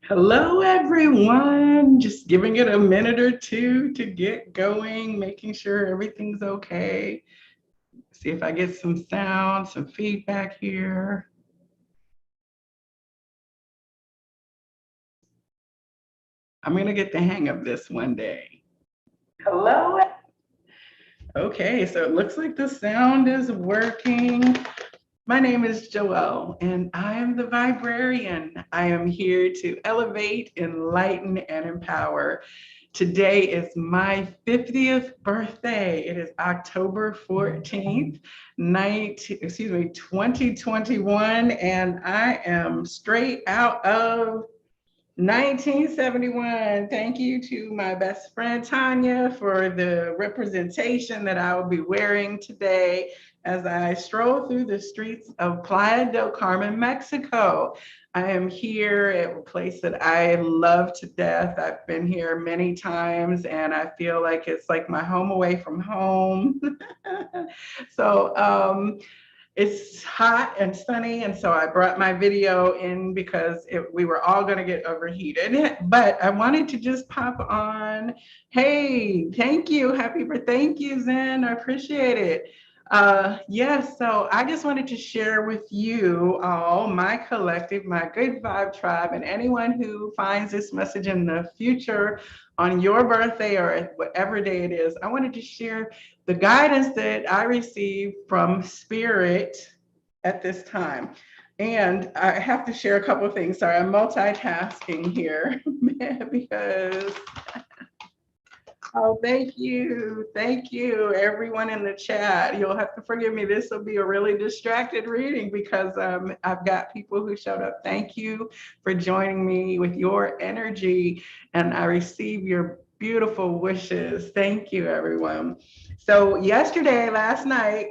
Hello, everyone. Just giving it a minute or two to get going, making sure everything's okay. See if I get some sound, some feedback here. I'm going to get the hang of this one day. Hello. Okay, so it looks like the sound is working. My name is Joelle, and I am the Vibrarian. I am here to elevate, enlighten, and empower. Today is my 50th birthday. It is October 14th, 2021, and I am straight out of 1971. Thank you to my best friend Tanya for the representation that I will be wearing today as I stroll through the streets of Playa del Carmen, Mexico. I am here at a place that I love to death. I've been here many times and I feel like it's like my home away from home. so, it's hot and sunny, and so I brought my video in because we were all going to get overheated. But I wanted to just pop on. Hey, thank you, happy birthday, thank you, Zen. I appreciate it. Yes, so I just wanted to share with you all, my collective, my good vibe tribe, and anyone who finds this message in the future on your birthday or whatever day it is. I wanted to share the guidance that I received from Spirit at this time. And I have to share a couple of things. Sorry, I'm multitasking here because, oh, thank you. Thank you, everyone in the chat. You'll have to forgive me. This will be a really distracted reading because I've got people who showed up. Thank you for joining me with your energy, and I receive your beautiful wishes. Thank you, everyone. So last night,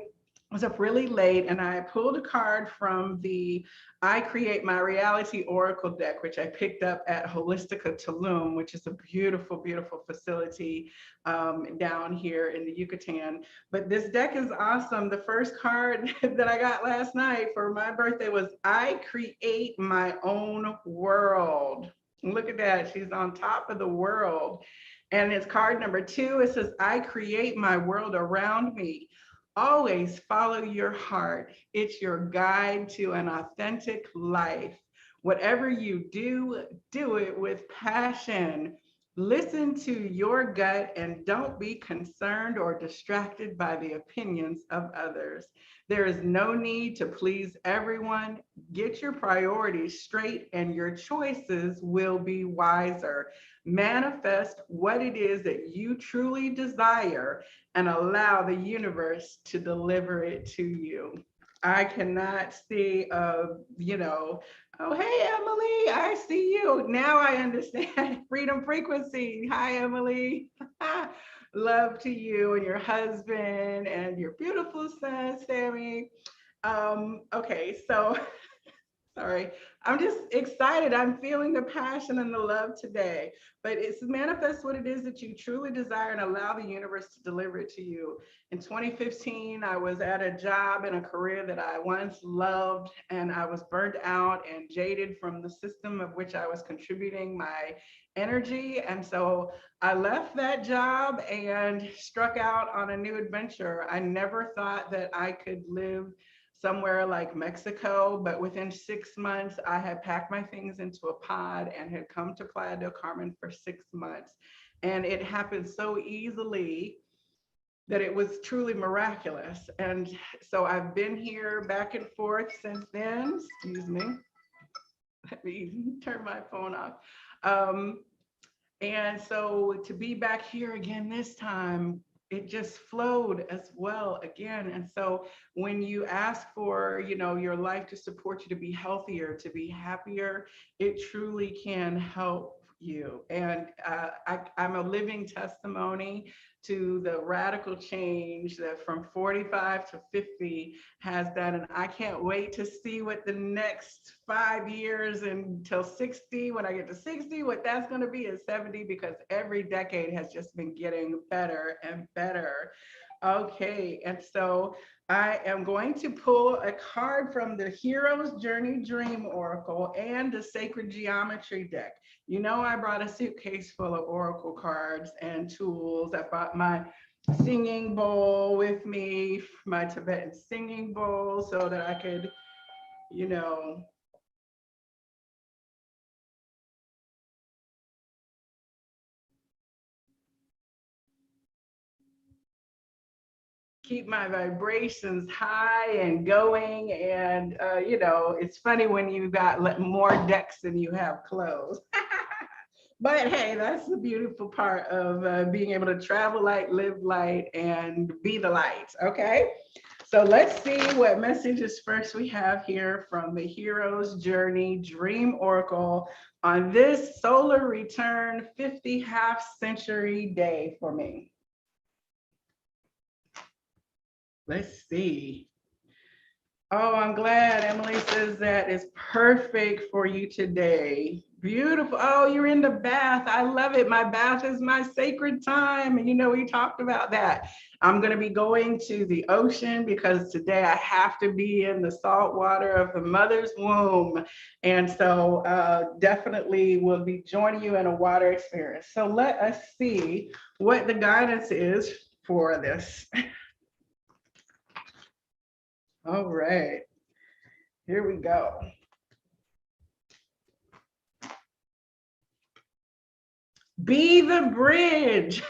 I was up really late and I pulled a card from the I Create My Reality Oracle deck, which I picked up at Holistica Tulum, which is a beautiful, beautiful facility down here in the Yucatan. But this deck is awesome. The first card that I got last night for my birthday was I Create My Own World. Look at that. She's on top of the world. And it's card number 2. It says, I create my world around me. Always follow your heart. It's your guide to an authentic life. Whatever you do, do it with passion. Listen to your gut and don't be concerned or distracted by the opinions of others. There is no need to please everyone. Get your priorities straight and your choices will be wiser. Manifest what it is that you truly desire and allow the universe to deliver it to you. I cannot see, oh, hey, Emily, I see you. Now I understand freedom frequency. Hi, Emily. Love to you and your husband and your beautiful son, Sammy. Okay, so sorry. I'm just excited. I'm feeling the passion and the love today. But it's manifest what it is that you truly desire and allow the universe to deliver it to you. In 2015, I was at a job and a career that I once loved, and I was burnt out and jaded from the system of which I was contributing my energy. And so I left that job and struck out on a new adventure. I never thought that I could live somewhere like Mexico, but within 6 months, I had packed my things into a pod and had come to Playa del Carmen for 6 months. And it happened so easily that it was truly miraculous. And so I've been here back and forth since then. Excuse me. Let me turn my phone off. And so to be back here again this time, it just flowed as well again. And so when you ask for, your life to support you to be healthier, to be happier, it truly can help you. And I'm a living testimony to the radical change that from 45 to 50 has done. And I can't wait to see what the next 5 years until 60, when I get to 60, what that's going to be at 70, because every decade has just been getting better and better. Okay, and so I am going to pull a card from the Hero's Journey Dream Oracle and the Sacred Geometry deck. You know, I brought a suitcase full of oracle cards and tools. I brought my singing bowl with me, my Tibetan singing bowl, so that I could, you know, keep my vibrations high and going. And, you know, it's funny when you've got more decks than you have clothes. But hey, that's the beautiful part of being able to travel light, live light, and be the light. Okay. So let's see what messages first we have here from the Hero's Journey Dream Oracle on this solar return 50 half century day for me. Let's see. Oh, I'm glad Emily says that is perfect for you today. Beautiful. Oh, you're in the bath. I love it. My bath is my sacred time. And you know, we talked about that. I'm going to be going to the ocean because today I have to be in the salt water of the mother's womb. And so definitely will be joining you in a water experience. So let us see what the guidance is for this. All right, here we go. Be the bridge.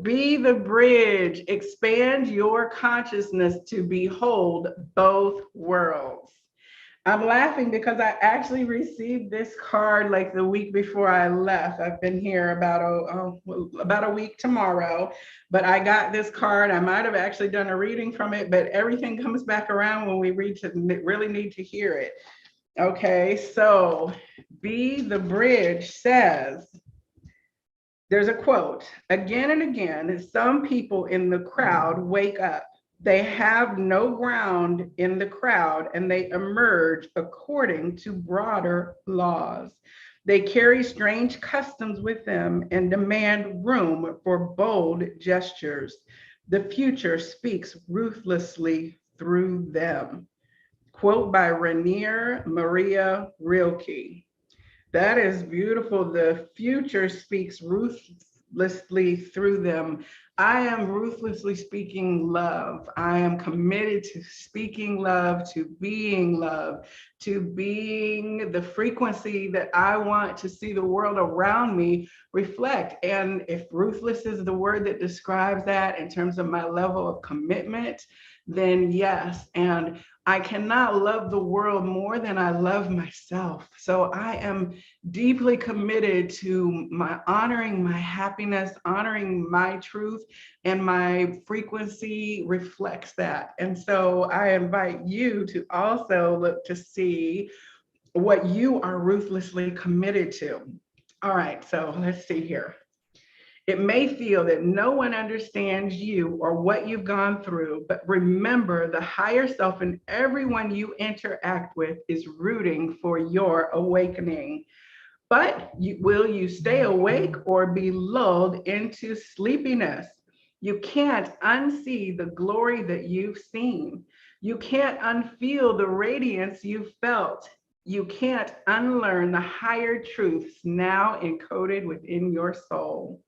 Be the bridge. Expand your consciousness to behold both worlds. I'm laughing because I actually received this card like the week before I left. I've been here about a week tomorrow, but I got this card. I might have actually done a reading from it, but everything comes back around when we really need to hear it. Okay, so Be the Bridge says, there's a quote, again and again, some people in the crowd wake up. They have no ground in the crowd and they emerge according to broader laws. They carry strange customs with them and demand room for bold gestures. The future speaks ruthlessly through them. Quote by Rainier Maria Rilke. That is beautiful. The future speaks ruthlessly through them. I am ruthlessly speaking love. I am committed to speaking love, to being love, to being the frequency that I want to see the world around me reflect. And if ruthless is the word that describes that in terms of my level of commitment, then yes. And I cannot love the world more than I love myself. So I am deeply committed to my honoring my happiness, honoring my truth, and my frequency reflects that. And so I invite you to also look to see what you are ruthlessly committed to. All right, so let's see here. It may feel that no one understands you or what you've gone through, but remember the higher self and everyone you interact with is rooting for your awakening. But will you stay awake or be lulled into sleepiness? You can't unsee the glory that you've seen. You can't unfeel the radiance you've felt. You can't unlearn the higher truths now encoded within your soul.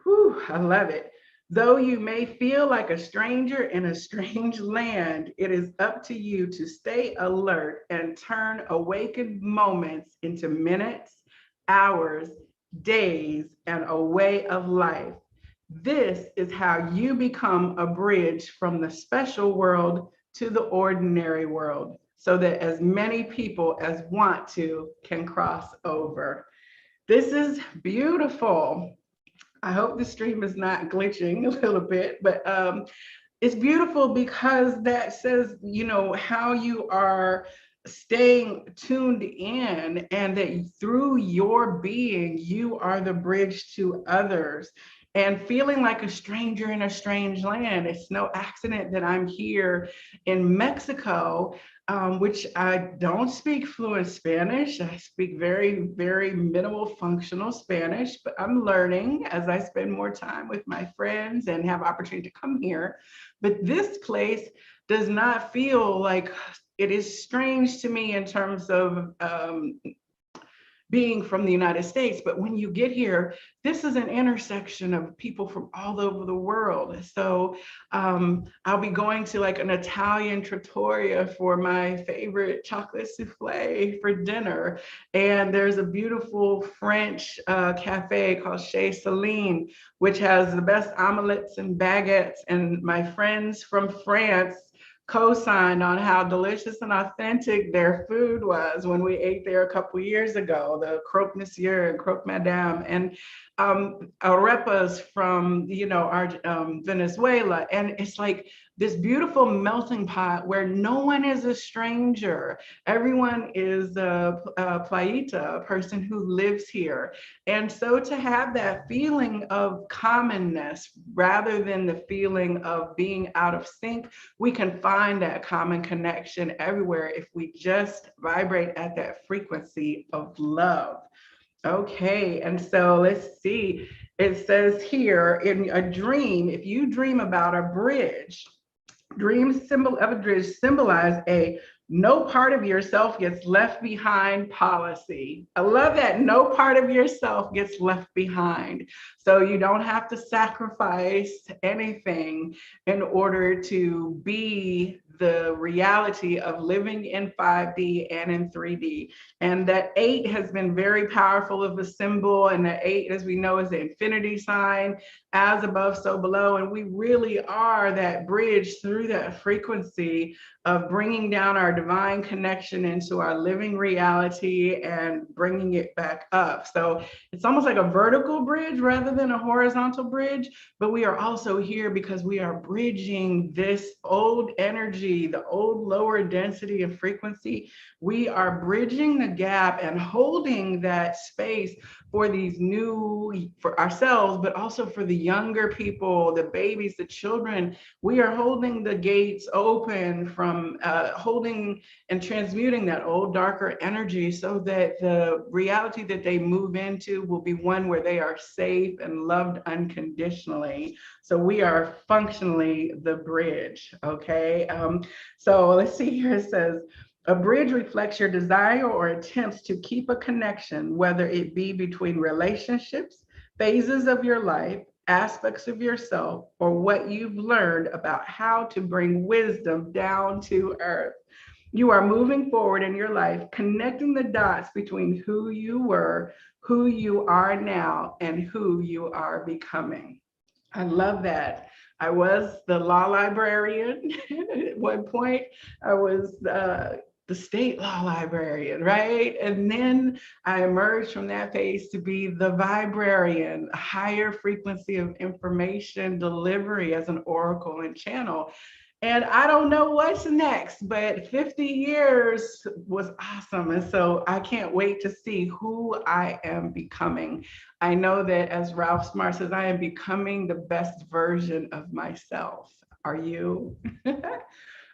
Whew, I love it. Though you may feel like a stranger in a strange land, it is up to you to stay alert and turn awakened moments into minutes, hours, days, and a way of life. This is how you become a bridge from the special world to the ordinary world, so that as many people as want to can cross over. This is beautiful. I hope the stream is not glitching a little bit, but it's beautiful because that says, you know, how you are staying tuned in and that through your being, you are the bridge to others. And feeling like a stranger in a strange land. It's no accident that I'm here in Mexico which I don't speak fluent Spanish. I speak very, very minimal functional Spanish, but I'm learning as I spend more time with my friends and have opportunity to come here. But this place does not feel like it is strange to me in terms of being from the United States. But when you get here, this is an intersection of people from all over the world. So I'll be going to like an Italian trattoria for my favorite chocolate souffle for dinner. And there's a beautiful French cafe called Chez Celine, which has the best omelets and baguettes. And my friends from France co-signed on how delicious and authentic their food was when we ate there a couple years ago, the croque monsieur and croque madame, and arepas from, our Venezuela. And it's like this beautiful melting pot where no one is a stranger. Everyone is a playita, a person who lives here. And so to have that feeling of commonness rather than the feeling of being out of sync, we can find that common connection everywhere if we just vibrate at that frequency of love. Okay, and so let's see. It says here in a dream, if you dream about a bridge, dreams symbol of a bridge symbolize a no part of yourself gets left behind policy. I love that. No part of yourself gets left behind. So you don't have to sacrifice anything in order to be the reality of living in 5D and in 3D. And that 8 has been very powerful of a symbol. And the 8, as we know, is the infinity sign, as above, so below. And we really are that bridge through that frequency of bringing down our divine connection into our living reality and bringing it back up. So it's almost like a vertical bridge rather than a horizontal bridge, but we are also here because we are bridging this old energy, the old lower density and frequency. We are bridging the gap and holding that space for these new, for ourselves, but also for the younger people, the babies, the children. We are holding the gates open from holding and transmuting that old darker energy so that the reality that they move into will be one where they are safe and loved unconditionally. So we are functionally the bridge, okay? So let's see here, it says, a bridge reflects your desire or attempts to keep a connection, whether it be between relationships, phases of your life, aspects of yourself, or what you've learned about how to bring wisdom down to earth. You are moving forward in your life, connecting the dots between who you were, who you are now, and who you are becoming. I love that. I was the law librarian at one point. I was the state law librarian, right? And then I emerged from that phase to be the vibrarian, a higher frequency of information delivery as an oracle and channel. And I don't know what's next, but 50 years was awesome. And so I can't wait to see who I am becoming. I know that, as Ralph Smart says, I am becoming the best version of myself. Are you?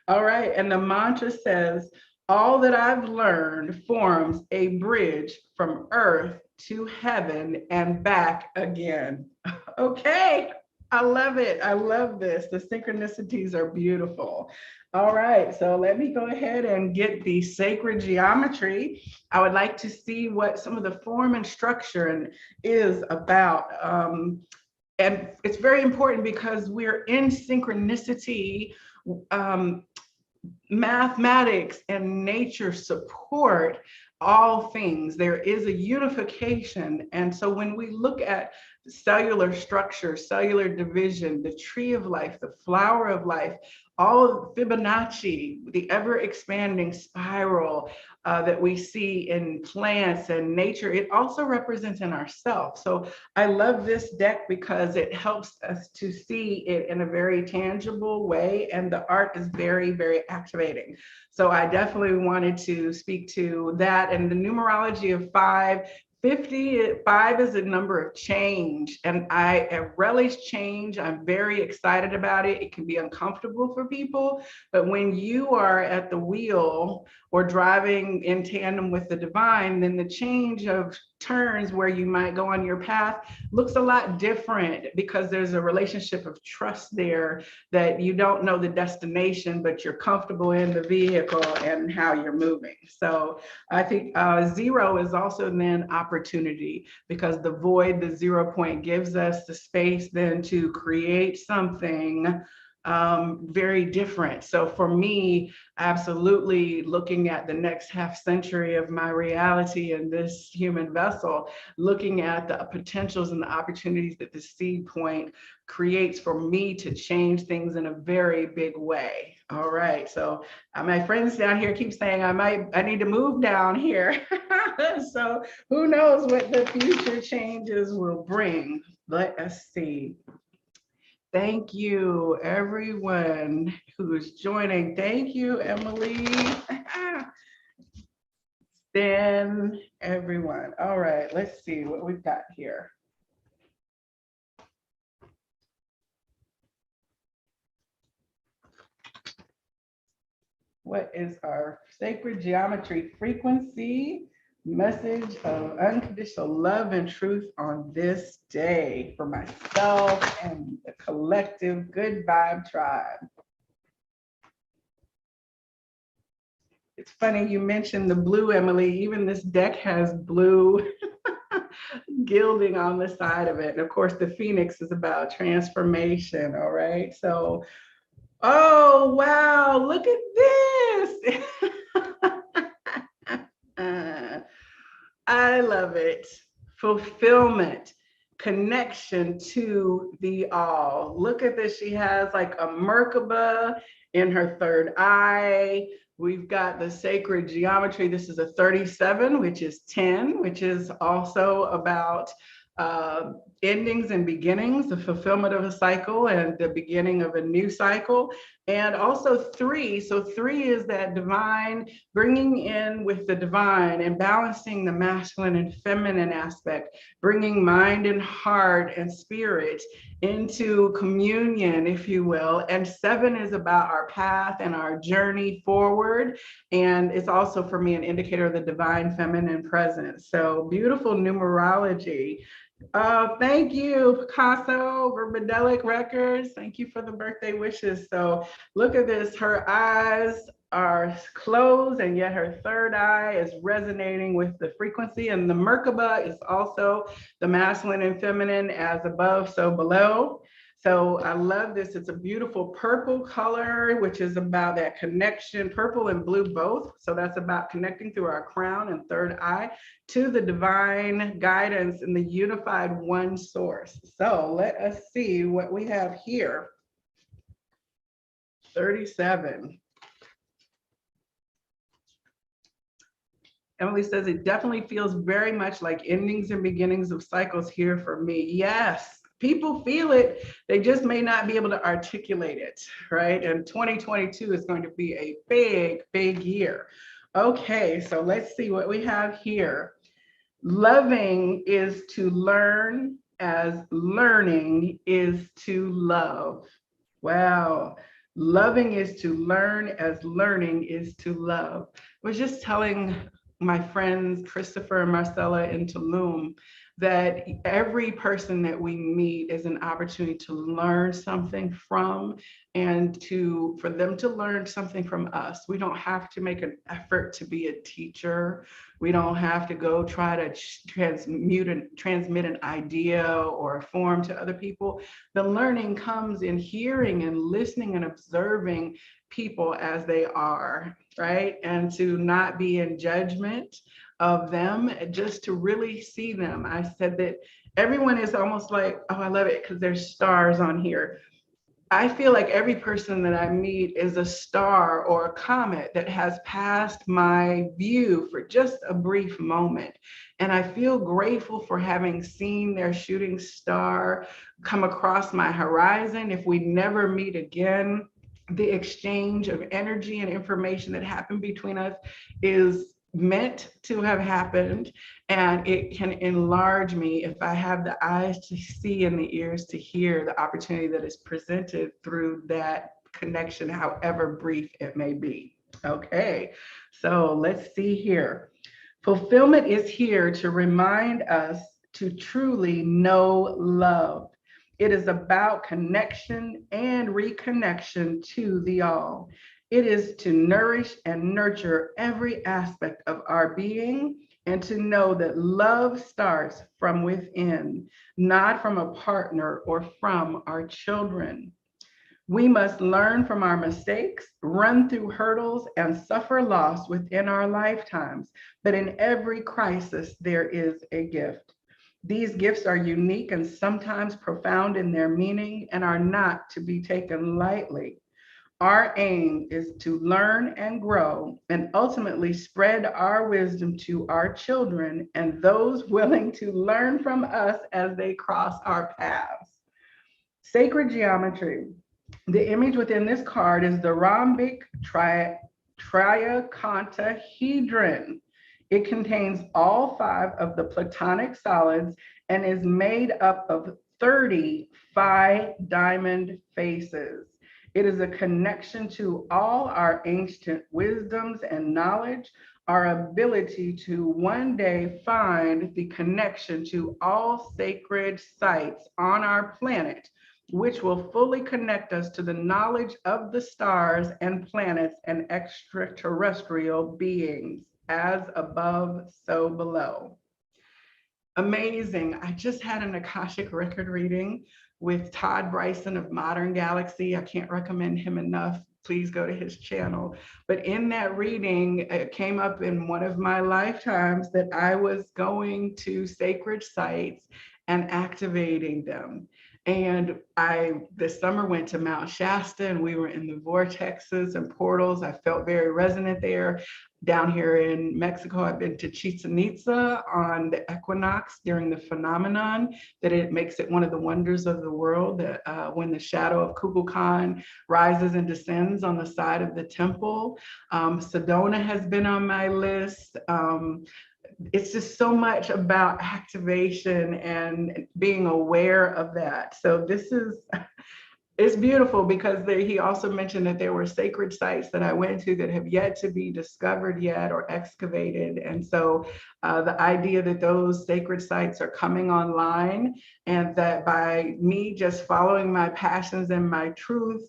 All right. And the mantra says, all that I've learned forms a bridge from earth to heaven and back again. Okay. I love it. I love this. The synchronicities are beautiful. All right, so let me go ahead and get the sacred geometry. I would like to see what some of the form and structure is about. And it's very important because we're in synchronicity. Mathematics and nature support all things. There is a unification. And so when we look at cellular structure, cellular division, the tree of life, the flower of life, all of Fibonacci, the ever expanding spiral that we see in plants and nature, it also represents in ourselves. So I love this deck because it helps us to see it in a very tangible way, and the art is very, very activating. So I definitely wanted to speak to that and the numerology of 5. 55 is a number of change, and I relish change. I'm very excited about it. It can be uncomfortable for people, but when you are at the wheel or driving in tandem with the divine, then the change of turns where you might go on your path looks a lot different because there's a relationship of trust there, that you don't know the destination, but you're comfortable in the vehicle and how you're moving. So I think 0 is also then opportunity, because the void, the 0 point, gives us the space then to create something very different. So for me, absolutely looking at the next half century of my reality in this human vessel, looking at the potentials and the opportunities that the seed point creates for me to change things in a very big way. All right, so my friends down here keep saying I need to move down here. So who knows what the future changes will bring. Let us see. Thank you, everyone who is joining. Thank you, Emily. Then everyone. All right, let's see what we've got here. What is our sacred geometry frequency message of unconditional love and truth on this day for myself and the collective good vibe tribe? It's funny you mentioned the blue, Emily. Even this deck has blue gilding on the side of it. And of course, the Phoenix is about transformation. All right. So, oh, wow, look at this. I love it. Fulfillment, connection to the all. Look at this. She has like a Merkaba in her third eye. We've got the sacred geometry. This is a 37, which is 10, which is also about endings and beginnings, the fulfillment of a cycle and the beginning of a new cycle. And also 3. So 3 is that divine, bringing in with the divine and balancing the masculine and feminine aspect, bringing mind and heart and spirit into communion, if you will. And 7 is about our path and our journey forward. And it's also for me an indicator of the divine feminine presence. So beautiful numerology. Thank you, Picasso, Verbadelic Records. Thank you for the birthday wishes. So look at this. Her eyes are closed, and yet her third eye is resonating with the frequency. And the Merkaba is also the masculine and feminine, as above, so below. So I love this. It's a beautiful purple color, which is about that connection, purple and blue both. So that's about connecting through our crown and third eye to the divine guidance and the unified one source. So let us see what we have here. 37. Emily says, it definitely feels very much like endings and beginnings of cycles here for me. Yes, people feel it. They just may not be able to articulate it, right? And 2022 is going to be a big, big year. Okay, so let's see what we have here. Loving is to learn as learning is to love. Wow. Loving is to learn as learning is to love. I was just telling my friends, Christopher and Marcella in Tulum, that every person that we meet is an opportunity to learn something from, and for them to learn something from us. We don't have to make an effort to be a teacher. We don't have to go try to transmit an idea or a form to other people. The learning comes in hearing and listening and observing people as they are, right? And to not be in judgment of them, just to really see them. I said that everyone is almost like, oh, I love it because there's stars on here. I feel like every person that I meet is a star or a comet that has passed my view for just a brief moment. And I feel grateful for having seen their shooting star come across my horizon. If we never meet again, the exchange of energy and information that happened between us is meant to have happened, and it can enlarge me if I have the eyes to see and the ears to hear the opportunity that is presented through that connection, however brief it may be. Okay, so let's see here. Fulfillment is here to remind us to truly know love. It is about connection and reconnection to the all. It is to nourish and nurture every aspect of our being and to know that love starts from within, not from a partner or from our children. We must learn from our mistakes, run through hurdles, and suffer loss within our lifetimes. But in every crisis, there is a gift. These gifts are unique and sometimes profound in their meaning and are not to be taken lightly. Our aim is to learn and grow and ultimately spread our wisdom to our children and those willing to learn from us as they cross our paths. Sacred geometry. The image within this card is the rhombic triacontahedron. It contains all 5 of the platonic solids and is made up of 30 phi diamond faces. It is a connection to all our ancient wisdoms and knowledge, our ability to one day find the connection to all sacred sites on our planet, which will fully connect us to the knowledge of the stars and planets and extraterrestrial beings, as above, so below. Amazing. I just had an Akashic record reading with Todd Bryson of Modern Galaxy. I can't recommend him enough. Please go to his channel. But in that reading, it came up in one of my lifetimes that I was going to sacred sites and activating them. And I, this summer, went to Mount Shasta and we were in the vortexes and portals. I felt very resonant there. Down here in Mexico, I've been to Chichen Itza on the equinox during the phenomenon that it makes it one of the wonders of the world, that when the shadow of Kukulkan rises and descends on the side of the temple. Sedona has been on my list. It's just so much about activation and being aware of that. So this is, it's beautiful because he also mentioned that there were sacred sites that I went to that have yet to be discovered yet or excavated. And so the idea that those sacred sites are coming online and that by me just following my passions and my truth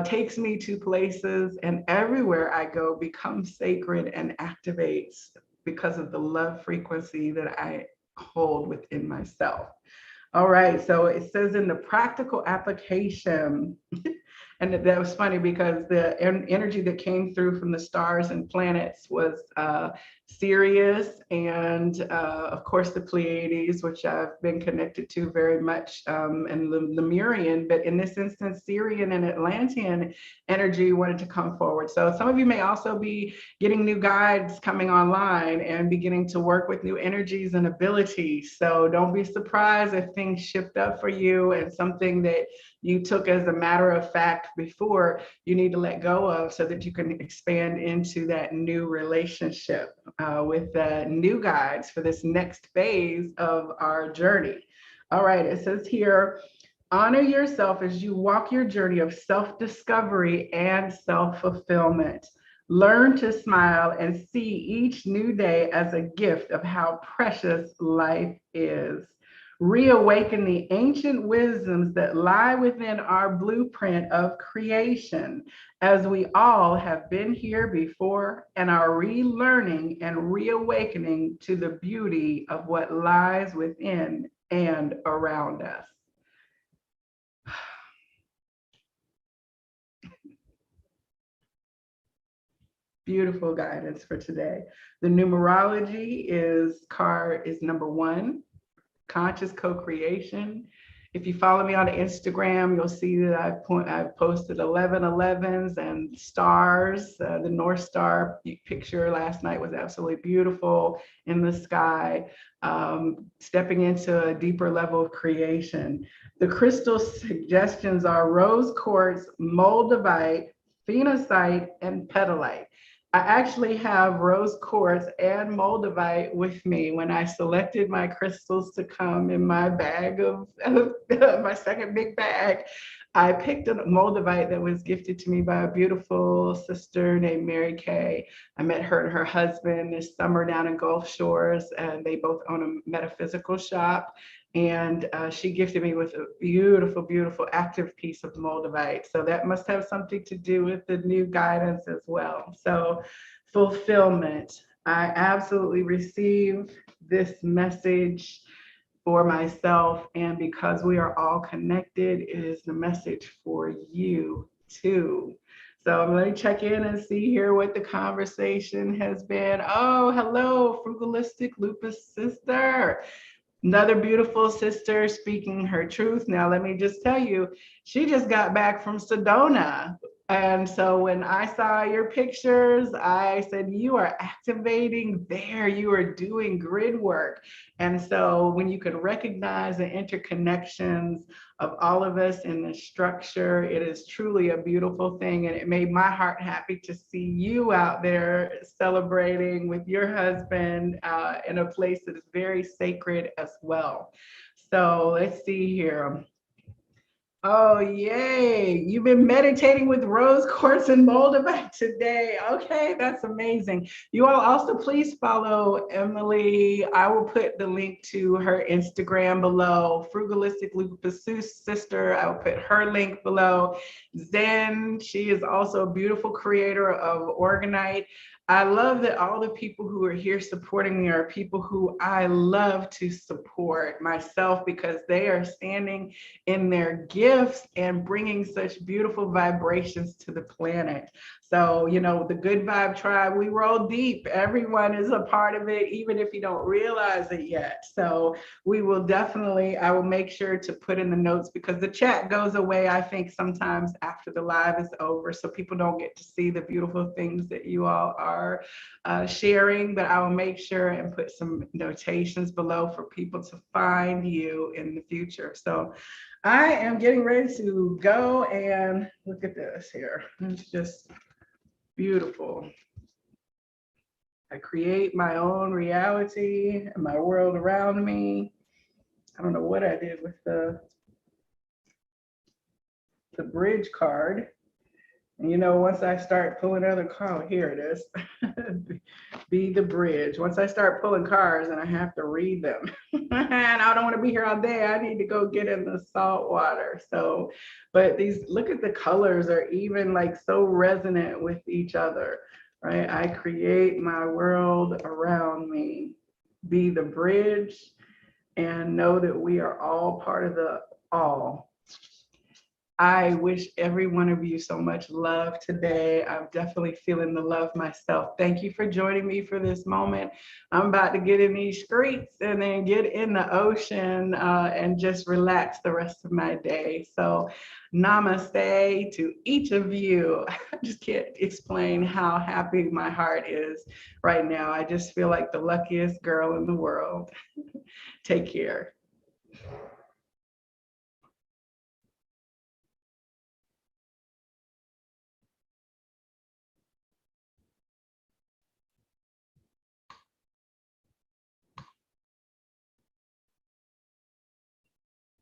takes me to places, and everywhere I go becomes sacred and activates because of the love frequency that I hold within myself. All right, so it says in the practical application, and that was funny because the energy that came through from the stars and planets was Sirius and of course the Pleiades, which I've been connected to very much, and Lemurian, but in this instance, Sirian and Atlantean energy wanted to come forward. So some of you may also be getting new guides coming online and beginning to work with new energies and abilities. So don't be surprised if things shift up for you and something that you took as a matter of fact before, you need to let go of so that you can expand into that new relationship with new guides for this next phase of our journey. All right, it says here, honor yourself as you walk your journey of self-discovery and self-fulfillment. Learn to smile and see each new day as a gift of how precious life is. Reawaken the ancient wisdoms that lie within our blueprint of creation, as we all have been here before and are relearning and reawakening to the beauty of what lies within and around us. Beautiful guidance for today. The numerology is number 1. Conscious co-creation. If you follow me on Instagram, you'll see that I've posted 1111s and stars. The North Star picture last night was absolutely beautiful in the sky, stepping into a deeper level of creation. The crystal suggestions are rose quartz, moldavite, phenocite, and petalite. I actually have rose quartz and moldavite with me when I selected my crystals to come in my bag of my second big bag. I picked a moldavite that was gifted to me by a beautiful sister named Mary Kay. I met her and her husband this summer down in Gulf Shores, and they both own a metaphysical shop. And she gifted me with a beautiful, beautiful active piece of moldavite. So that must have something to do with the new guidance as well. So fulfillment. I absolutely receive this message for myself. And because we are all connected, it is the message for you too. So I'm going to check in and see here what the conversation has been. Oh, hello, Frugalistic Lupus Sister. Another beautiful sister speaking her truth. Now, let me just tell you, she just got back from Sedona. And so when I saw your pictures, I said, you are activating there, you are doing grid work. And so when you could recognize the interconnections of all of us in the structure, it is truly a beautiful thing. And it made my heart happy to see you out there celebrating with your husband in a place that is very sacred as well. So let's see here. Oh, yay. You've been meditating with rose quartz and moldavite today. Okay, that's amazing. You all also please follow Emily. I will put the link to her Instagram below. Frugalistic Lupus Sister. I will put her link below. Zen, she is also a beautiful creator of Organite. I love that all the people who are here supporting me are people who I love to support myself because they are standing in their gifts and bringing such beautiful vibrations to the planet. So, you know, the Good Vibe Tribe, we roll deep. Everyone is a part of it, even if you don't realize it yet. So we will definitely, I will make sure to put in the notes because the chat goes away, I think, sometimes after the live is over. So people don't get to see the beautiful things that you all are sharing, but I will make sure and put some notations below for people to find you in the future. So I am getting ready to go and look at this here. It's just beautiful. I create my own reality and my world around me. I don't know what I did with the bridge card. And you know, once I start pulling other cards, here it is. Be the bridge. Once I start pulling cards and I have to read them, and I don't want to be here all day, I need to go get in the salt water. So, but these, look at the colors are even like so resonant with each other, right? I create my world around me. Be the bridge and know that we are all part of the all. I wish every one of you so much love today. I'm definitely feeling the love myself. Thank you for joining me for this moment. I'm about to get in these streets and then get in the ocean and just relax the rest of my day. So namaste to each of you. I just can't explain how happy my heart is right now. I just feel like the luckiest girl in the world. Take care.